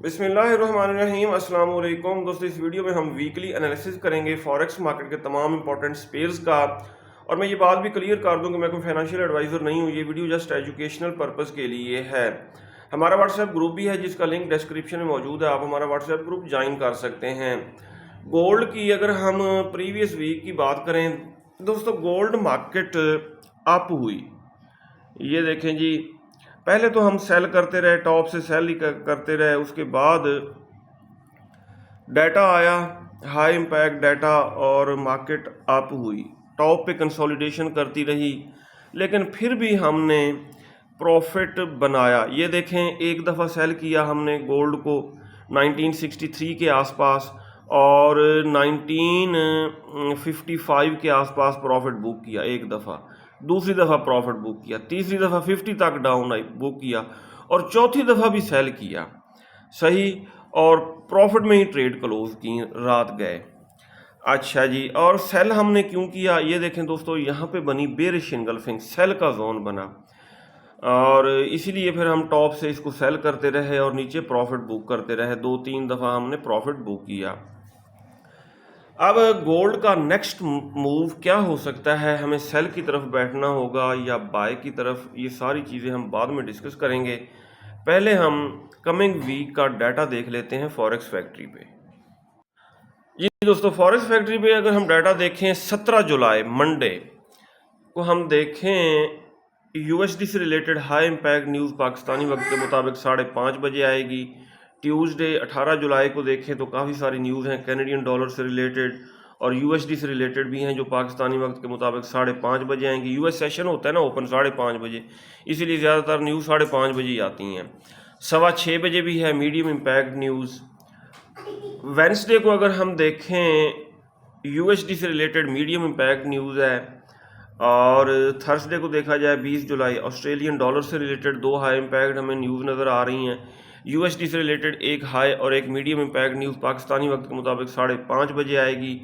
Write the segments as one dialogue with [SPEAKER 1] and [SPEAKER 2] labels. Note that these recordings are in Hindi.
[SPEAKER 1] बिस्मिल्लाहिर्रहमानिर्रहीम अस्सलाम वालेकुम दोस्तों। इस वीडियो में हम वीकली एनालिसिस करेंगे फॉरेक्स मार्केट के तमाम इंपॉर्टेंट स्पेयर्स का। और मैं ये बात भी क्लियर कर दूं कि मैं कोई फाइनेंशियल एडवाइज़र नहीं हूँ, ये वीडियो जस्ट एजुकेशनल पर्पज़ के लिए है। हमारा व्हाट्सएप ग्रुप भी है जिसका लिंक डिस्क्रिप्शन में मौजूद है, आप हमारा व्हाट्सएप ग्रुप ज्वाइन कर सकते हैं। गोल्ड की अगर हम प्रीवियस वीक की बात करें दोस्तों, गोल्ड मार्केट अप हुई। ये देखें जी, पहले तो हम सेल करते रहे, टॉप से सेल ही करते रहे, उसके बाद डाटा आया, हाई इम्पैक्ट डाटा, और मार्केट अप हुई, टॉप पे कंसोलिडेशन करती रही, लेकिन फिर भी हमने प्रॉफिट बनाया। ये देखें, एक दफ़ा सेल किया हमने गोल्ड को 1963 के आसपास और 1955 के आसपास प्रॉफिट बुक किया एक दफ़ा, दूसरी दफ़ा प्रॉफिट बुक किया, तीसरी दफ़ा 50 तक डाउन आई बुक किया, और चौथी दफ़ा भी सेल किया सही, और प्रॉफिट में ही ट्रेड क्लोज की, रात गए। अच्छा जी, और सेल हमने क्यों किया? ये देखें दोस्तों, यहाँ पे बनी बेरिश इनगल्फिंग, सेल का जोन बना, और इसीलिए फिर हम टॉप से इसको सेल करते रहे और नीचे प्रॉफिट बुक करते रहे। 2-3 दफ़ा हमने प्रॉफिट बुक किया। अब गोल्ड का नेक्स्ट मूव क्या हो सकता है? हमें सेल की तरफ बैठना होगा या बाय की तरफ? ये सारी चीज़ें हम बाद में डिस्कस करेंगे। पहले हम कमिंग वीक का डाटा देख लेते हैं फॉरेक्स फैक्ट्री पे। जी दोस्तों, फॉरेक्स फैक्ट्री पे अगर हम डाटा देखें 17 जुलाई मंडे को हम देखें, यूएसडी से related high impact news Pakistani वक्त के मुताबिक 5:30 बजे आएगी। ट्यूसडे 18 जुलाई को देखें तो काफ़ी सारी न्यूज़ हैं कैनेडियन डॉलर से रिलेटेड और यूएसडी से रिलेटेड भी हैं, जो पाकिस्तानी वक्त के मुताबिक 5:30 बजे आएंगी। यूएस सेशन होता है ना ओपन 5:30 बजे, इसीलिए ज़्यादातर न्यूज़ 5:30 बजे ही आती हैं। 6:15 बजे भी है मीडियम इम्पैक्ट न्यूज़। वेंसडे को अगर हम देखें, यूएसडी से रिलेटेड मीडियम इम्पैक्ट न्यूज़ है, और थर्सडे को देखा जाए 20 जुलाई, ऑस्ट्रेलियन डॉलर से रिलेटेड 2 हाई इम्पैक्ट हमें न्यूज़ नज़र आ रही हैं। यूएसडी से रिलेटेड एक हाई और एक मीडियम इम्पैक्ट न्यूज़ पाकिस्तानी वक्त के मुताबिक 5:30 बजे आएगी,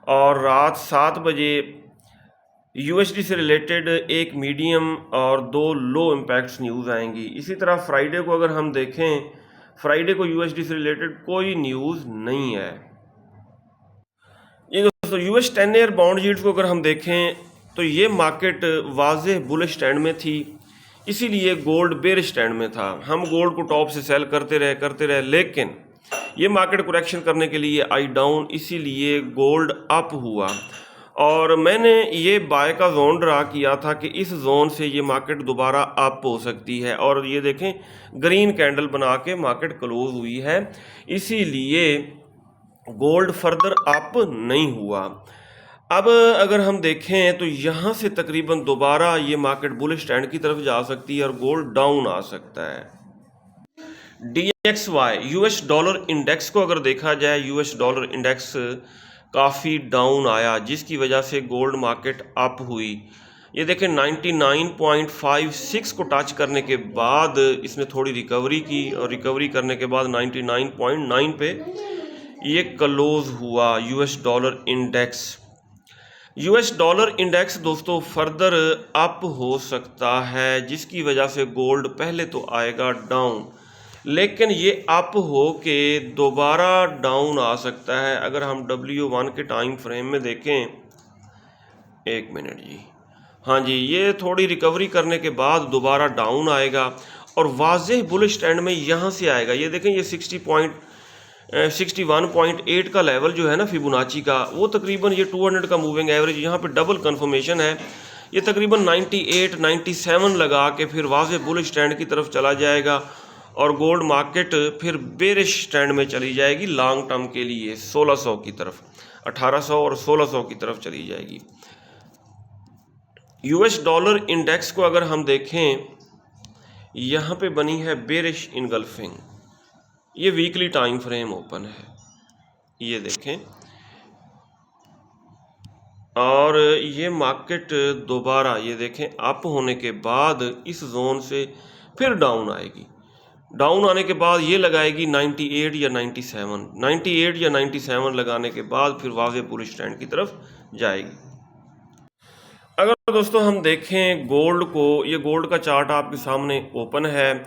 [SPEAKER 1] और रात 7 बजे यूएसडी से रिलेटेड एक मीडियम और 2 लो इम्पैक्ट्स न्यूज़ आएंगी। इसी तरह फ्राइडे को अगर हम देखें, फ्राइडे को यूएसडी से रिलेटेड कोई न्यूज़ नहीं है। ये दोस्तों, यूएस 10 ईयर बॉन्ड यील्ड्स को अगर हम देखें तो ये मार्केट वाज़ेह बुलिश स्टैंड में थी, इसीलिए गोल्ड बेरिश स्टैंड में था। हम गोल्ड को टॉप से सेल करते रहे, लेकिन ये मार्केट करेक्शन करने के लिए आई डाउन, इसीलिए गोल्ड अप हुआ। और मैंने ये बाय का जोन ड्रा किया था कि इस जोन से ये मार्केट दोबारा अप हो सकती है, और ये देखें ग्रीन कैंडल बना के मार्केट क्लोज हुई है, इसीलिए गोल्ड फर्दर अप नहीं हुआ। अब अगर हम देखें तो यहाँ से तकरीबन दोबारा ये मार्केट बुलिश स्टैंड की तरफ जा सकती है और गोल्ड डाउन आ सकता है। DXY यूएस डॉलर इंडेक्स को अगर देखा जाए, यूएस डॉलर इंडेक्स काफ़ी डाउन आया, जिसकी वजह से गोल्ड मार्केट अप हुई। ये देखें 99.56 को टच करने के बाद इसने थोड़ी रिकवरी की, और रिकवरी करने के बाद 99.9 पे ये क्लोज हुआ US dollar index. US dollar index दोस्तों फर्दर अप हो सकता है, जिसकी वजह से गोल्ड पहले तो आएगा डाउन, लेकिन ये अप हो के दोबारा डाउन आ सकता है। अगर हम W1 के टाइम फ्रेम में देखें, एक मिनट जी, हाँ जी, ये थोड़ी रिकवरी करने के बाद दोबारा डाउन आएगा और वाज़ेह बुलिश स्टैंड में यहाँ से आएगा। ये देखें, ये 61.8 का लेवल जो है ना फिबोनाची का, वो तकरीबन ये 200 का मूविंग एवरेज, यहाँ पे डबल कंफर्मेशन है। ये तकरीबन 98-97 लगा के फिर वाज़ेह बुलिश स्टैंड की तरफ चला जाएगा, और गोल्ड मार्केट फिर बेरिश स्टैंड में चली जाएगी लॉन्ग टर्म के लिए 1600 की तरफ, 1800 और 1600 की तरफ चली जाएगी। यूएस डॉलर इंडेक्स को अगर हम देखें, यहाँ पे बनी है बेरिश इनगल्फिंग, ये वीकली टाइम फ्रेम ओपन है, ये देखें, और ये मार्केट दोबारा ये देखें अप होने के बाद इस जोन से फिर डाउन आएगी। डाउन आने के बाद ये लगाएगी 98 या 97 लगाने के बाद फिर वाज़ेह बुलिश स्टैंड की तरफ जाएगी। अगर दोस्तों हम देखें गोल्ड को, ये गोल्ड का चार्ट आपके सामने ओपन है,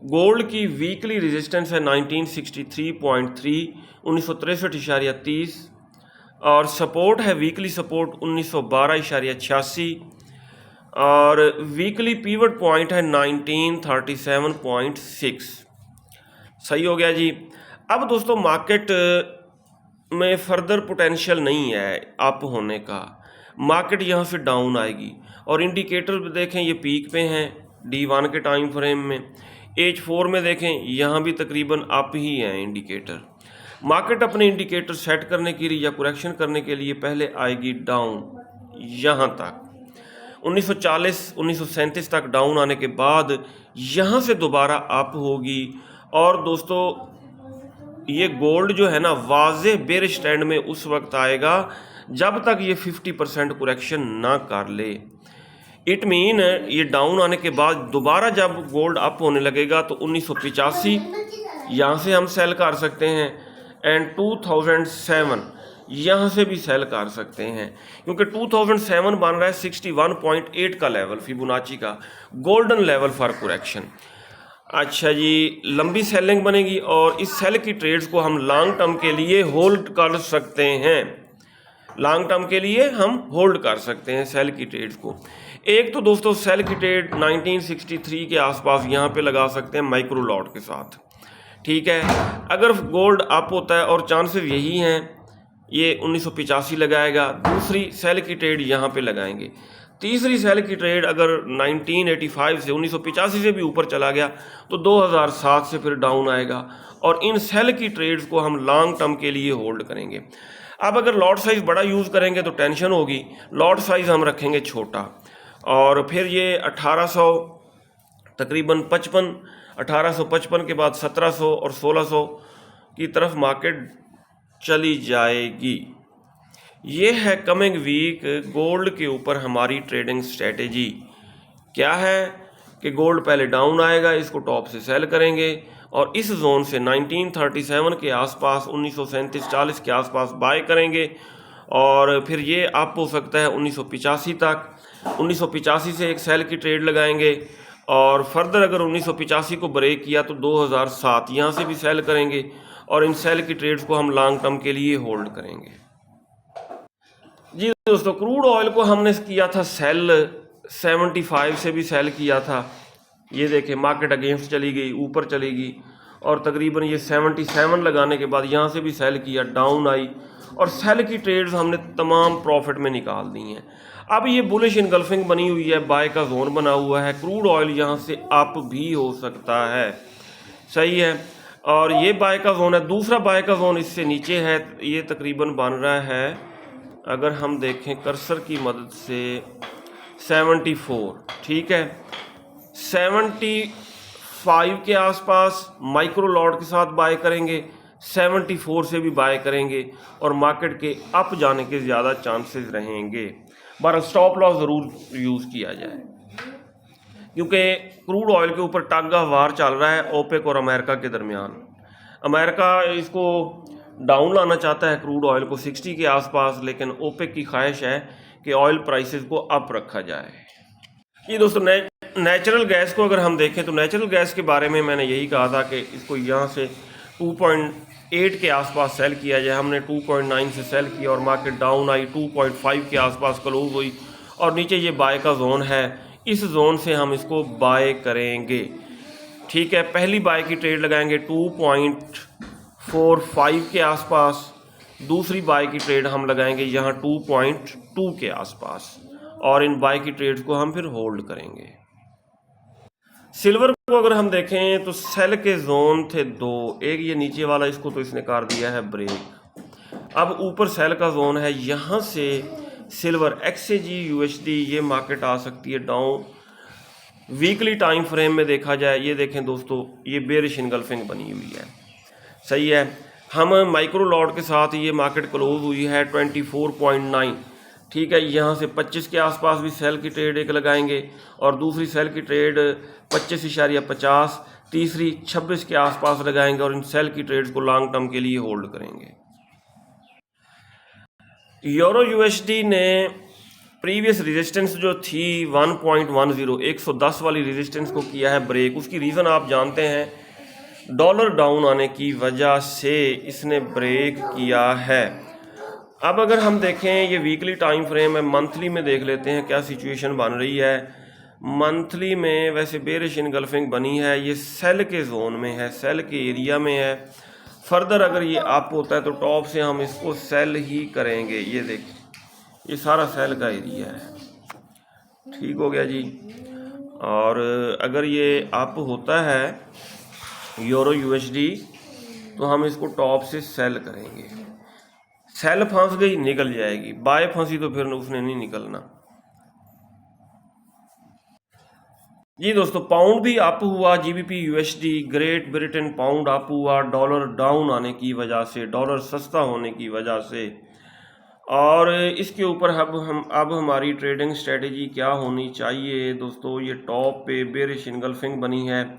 [SPEAKER 1] गोल्ड की वीकली रेजिस्टेंस है 1963.3, 1963.30, और सपोर्ट है वीकली सपोर्ट 1912.86, और वीकली पीवट पॉइंट है 1937.6। सही हो गया जी। अब दोस्तों मार्केट में फर्दर पोटेंशियल नहीं है अप होने का, मार्केट यहाँ से डाउन आएगी। और इंडिकेटर देखें ये पीक पे हैं D1 के टाइम फ्रेम में, H4 में देखें यहाँ भी तकरीबन अप ही है इंडिकेटर। मार्केट अपने इंडिकेटर सेट करने के लिए या करेक्शन करने के लिए पहले आएगी डाउन यहाँ तक, 1937 तक डाउन आने के बाद यहाँ से दोबारा अप होगी। और दोस्तों ये गोल्ड जो है ना वाज़े बेरिश ट्रेंड में उस वक्त आएगा जब तक ये 50% करेक्शन ना कर ले। इट मीन ये डाउन आने के बाद दोबारा जब गोल्ड अप होने लगेगा तो 1985 यहाँ से हम सेल कर सकते हैं, एंड 2007 यहाँ से भी सेल कर सकते हैं, क्योंकि 2007 बन रहा है 61.8 का लेवल, फिबोनाची का गोल्डन लेवल फॉर करेक्शन। अच्छा जी, लंबी सेलिंग बनेगी और इस सेल की ट्रेड्स को हम लॉन्ग टर्म के लिए होल्ड कर सकते हैं, लॉन्ग टर्म के लिए हम होल्ड कर सकते हैं सेल की ट्रेड्स को। एक तो दोस्तों सेल की ट्रेड 1963 के आसपास यहाँ पे लगा सकते हैं माइक्रो लॉट के साथ, ठीक है। अगर गोल्ड अप होता है और चांसेस यही हैं, ये 1985 लगाएगा। दूसरी सेल की ट्रेड यहाँ पे लगाएंगे। तीसरी सेल की ट्रेड अगर 1985 से 1985 से भी ऊपर चला गया तो 2007 से फिर डाउन आएगा, और इन सेल की ट्रेड्स को हम लॉन्ग टर्म के लिए होल्ड करेंगे। अब अगर लॉट साइज़ बड़ा यूज़ करेंगे तो टेंशन होगी, लॉट साइज़ हम रखेंगे छोटा, और फिर ये 1800 तकरीबन 55, 1855 के बाद 1700 और 1600 की तरफ मार्केट चली जाएगी। ये है कमिंग वीक गोल्ड के ऊपर हमारी ट्रेडिंग स्ट्रेटेजी। क्या है कि गोल्ड पहले डाउन आएगा, इसको टॉप से सेल करेंगे, और इस जोन से 1937 के आसपास 1937-40 के आसपास बाय करेंगे, और फिर ये अप हो सकता है 1985 तक। 1985 से एक सेल की ट्रेड लगाएंगे, और फर्दर अगर 1985 को ब्रेक किया तो 2007 यहाँ से भी सेल करेंगे, और इन सेल की ट्रेड्स को हम लॉन्ग टर्म के लिए होल्ड करेंगे। जी दोस्तों, क्रूड ऑयल को हमने किया था सेल, 75 से भी सेल किया था। ये देखें मार्केट अगेंस्ट चली गई, ऊपर चली गई, और तकरीबन ये 77 लगाने के बाद यहाँ से भी सेल किया, डाउन आई, और सेल की ट्रेड्स हमने तमाम प्रॉफिट में निकाल दी हैं। अब ये बुलिश इनगल्फिंग बनी हुई है, बाय का जोन बना हुआ है, क्रूड ऑयल यहाँ से अप भी हो सकता है, सही है, और ये बाय का जोन है। दूसरा बाय का जोन इससे नीचे है, ये तकरीबन बन रहा है, अगर हम देखें कर्सर की मदद से 74, ठीक है, 75 के आसपास माइक्रो लॉट के साथ बाय करेंगे, 74 से भी बाय करेंगे, और मार्केट के अप जाने के ज़्यादा चांसेस रहेंगे। बहरहाल स्टॉप लॉस ज़रूर यूज़ किया जाए, क्योंकि क्रूड ऑयल के ऊपर टग ऑफ वार चल रहा है ओपेक और अमेरिका के दरमियान। अमेरिका इसको डाउन लाना चाहता है क्रूड ऑयल को 60 के आसपास, लेकिन ओपेक की ख्वाहिश है कि ऑयल प्राइसेस को अप रखा जाए। ये दोस्तों नेचुरल गैस को अगर हम देखें तो नेचुरल गैस के बारे में मैंने यही कहा था कि इसको यहाँ से 2.8 के आसपास सेल किया जाए। हमने 2.9 से सेल किया और मार्केट डाउन आई, 2.5 के आसपास क्लोज हुई, और नीचे ये बाय का जोन है, इस जोन से हम इसको बाय करेंगे, ठीक है। पहली बाय की ट्रेड लगाएंगे 2.45 के आसपास, दूसरी बाय की ट्रेड हम लगाएंगे यहाँ 2.2 के आसपास, और इन बाय की ट्रेड्स को हम फिर होल्ड करेंगे। सिल्वर को अगर हम देखें तो सेल के जोन थे दो, एक ये नीचे वाला, इसको तो इसने कर दिया है ब्रेक। अब ऊपर सेल का जोन है, यहाँ से सिल्वर XAG USD ये मार्केट आ सकती है डाउन। वीकली टाइम फ्रेम में देखा जाए, ये देखें दोस्तों, ये बेरिश इनगल्फिंग बनी हुई है, सही है। हम माइक्रो लॉट के साथ ये मार्केट क्लोज हुई है 24.9, ठीक है। यहाँ से 25 के आसपास भी सेल की ट्रेड एक लगाएंगे, और दूसरी सेल की ट्रेड 25.50, तीसरी 26 के आसपास लगाएंगे, और इन सेल की ट्रेड्स को लॉन्ग टर्म के लिए होल्ड करेंगे। यूरो USD ने प्रीवियस रेजिस्टेंस जो थी 1.10 110 वाली रेजिस्टेंस को किया है ब्रेक। उसकी रीज़न आप जानते हैं, डॉलर डाउन आने की वजह से इसने ब्रेक किया है। अब अगर हम देखें ये वीकली टाइम फ्रेम है, मंथली में देख लेते हैं क्या सिचुएशन बन रही है। मंथली में वैसे बेरिश इनगल्फिंग बनी है, ये सेल के जोन में है, सेल के एरिया में है। फर्दर अगर ये अप होता है तो टॉप से हम इसको सेल ही करेंगे। ये देखिए ये सारा सेल का एरिया है, ठीक हो गया जी। और अगर ये अप होता है यूरो यूएसडी तो हम इसको टॉप से सेल करेंगे। सेल फंस गई निकल जाएगी, बाय फंसी तो फिर उसने नहीं निकलना जी। दोस्तों पाउंड भी अप हुआ, GBP USD great Britain pound up हुआ डॉलर डाउन आने की वजह से, डॉलर सस्ता होने की वजह से। और इसके ऊपर अब हमारी ट्रेडिंग स्ट्रेटेजी क्या होनी चाहिए दोस्तों। ये टॉप पे बेरिश इनगल्फिंग बनी है,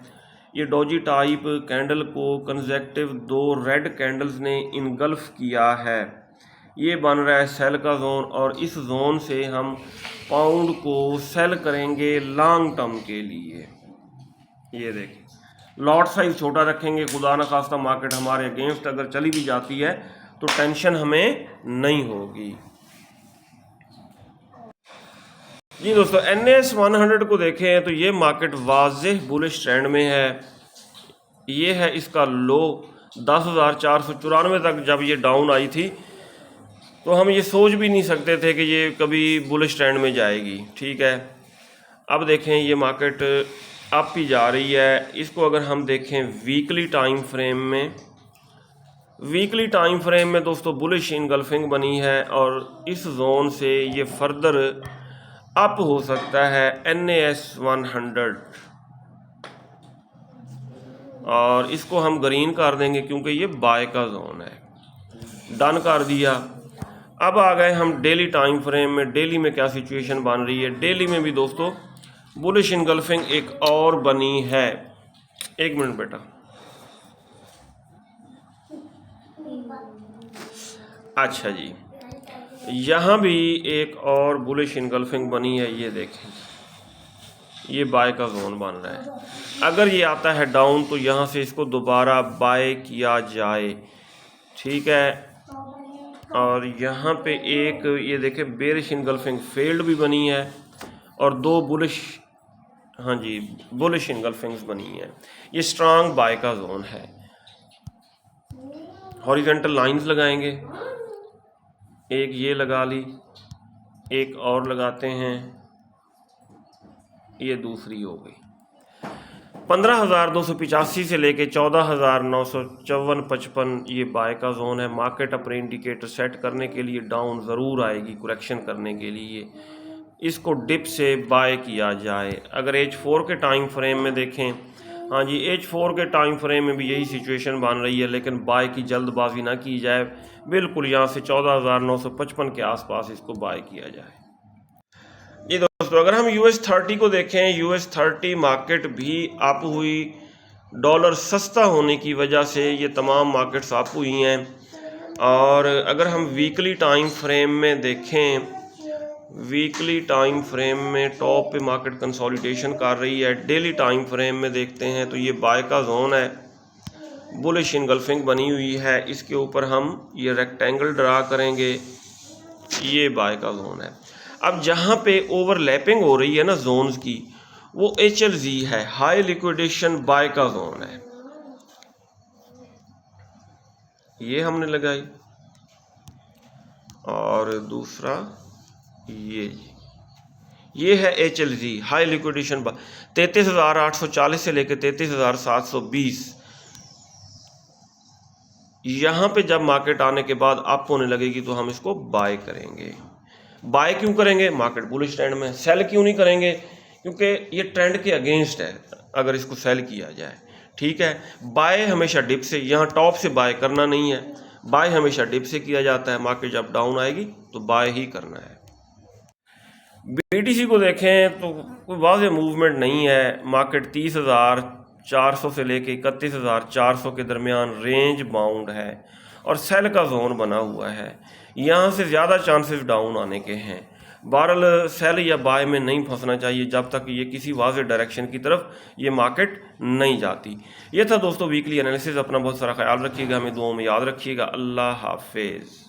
[SPEAKER 1] ये डोजी टाइप कैंडल को कंसेक्टिव 2 रेड कैंडल्स ने इनगल्फ किया है। ये बन रहा है सेल का जोन और इस जोन से हम पाउंड को सेल करेंगे लॉन्ग टर्म के लिए। ये देखें लॉट साइज छोटा रखेंगे, खुदा न खास्ता मार्केट हमारे अगेंस्ट अगर चली भी जाती है तो टेंशन हमें नहीं होगी जी। दोस्तों NAS 100 को देखें तो ये मार्केट वाज़ेह बुलिश ट्रेंड में है। ये है इसका लो 10,494 तक जब ये डाउन आई थी तो हम ये सोच भी नहीं सकते थे कि ये कभी बुलिश ट्रेंड में जाएगी, ठीक है। अब देखें ये मार्केट अप ही जा रही है। इसको अगर हम देखें वीकली टाइम फ्रेम में, वीकली टाइम फ्रेम में दोस्तों बुलिश इनगल्फिंग बनी है और इस जोन से ये फर्दर अप हो सकता है NAS 100 और इसको हम ग्रीन कर देंगे क्योंकि ये बाय का जोन है। डन कर दिया। अब आ गए हम डेली टाइम फ्रेम में। डेली में क्या सिचुएशन बन रही है। डेली में भी दोस्तों बुलिश इनगल्फिंग एक और बनी है। एक मिनट बेटा, अच्छा जी, यहाँ भी एक और बुलिश इनगल्फिंग बनी है। ये देखें ये बाय का जोन बन रहा है। अगर ये आता है डाउन तो यहाँ से इसको दोबारा बाय किया जाए, ठीक है। और यहाँ पे एक ये देखें बेरिश इनगल्फिंग फेल्ड भी बनी है और 2 बुलिश, हाँ जी, बुलिश इनगल्फिंग्स बनी है। ये स्ट्रांग बाय का जोन है। हॉरिजॉन्टल लाइंस लगाएंगे, एक ये लगा ली, एक और लगाते हैं, ये दूसरी हो गई। 15,285 से लेके 14,954-55 ये बाय का जोन है। मार्केट अपने इंडिकेटर सेट करने के लिए डाउन ज़रूर आएगी, करेक्शन करने के लिए इसको डिप से बाय किया जाए। अगर H4 के टाइम फ्रेम में देखें, हाँ जी, H4 के टाइम फ्रेम में भी यही सिचुएशन बन रही है, लेकिन बाय की जल्दबाजी ना की जाए। बिल्कुल यहाँ से 14,955 के आसपास इसको बाय किया जाए। ये दोस्तों अगर हम US30 को देखें, US30 मार्केट भी अप हुई। डॉलर सस्ता होने की वजह से ये तमाम मार्केट्स अप हुई हैं। और अगर हम वीकली टाइम फ्रेम में देखें, वीकली टाइम फ्रेम में टॉप पे मार्केट कंसोलिडेशन कर रही है। डेली टाइम फ्रेम में देखते हैं तो ये बाय का जोन है, बुलिश इनगल्फिंग बनी हुई है। इसके ऊपर हम ये रेक्टेंगल ड्रा करेंगे, ये बाय का जोन है। अब जहाँ पे ओवरलैपिंग हो रही है ना जोन्स की, वो HLZ है, हाई लिक्विडेशन बाय का जोन है। ये हमने लगाई और दूसरा ये है HLZ हाई लिक्विडेशन बाय 33,840 से लेकर 33,720। यहाँ पे जब मार्केट आने के बाद अप होने लगेगी तो हम इसको बाय करेंगे। बाय क्यों करेंगे, मार्केट बुलिश ट्रेंड में। सेल क्यों नहीं करेंगे, क्योंकि ये ट्रेंड के अगेंस्ट है अगर इसको सेल किया जाए, ठीक है। बाय हमेशा डिप से, यहाँ टॉप से बाय करना नहीं है। बाय हमेशा डिप से किया जाता है। मार्केट जब डाउन आएगी तो बाय ही करना है। BTC को देखें तो कोई वाज़ेह मूवमेंट नहीं है। मार्केट 30,400 से लेके 31,400 के दरमियान रेंज बाउंड है और सेल का जोन बना हुआ है। यहाँ से ज़्यादा चांसेस डाउन आने के हैं। बहरहाल सेल या बाय में नहीं फंसना चाहिए जब तक ये किसी वाज़ेह डायरेक्शन की तरफ ये मार्केट नहीं जाती। ये था दोस्तों वीकली एनालिसिस। अपना बहुत सारा ख्याल रखिएगा, हमें दुआओं में याद रखिएगा। अल्लाह हाफिज़।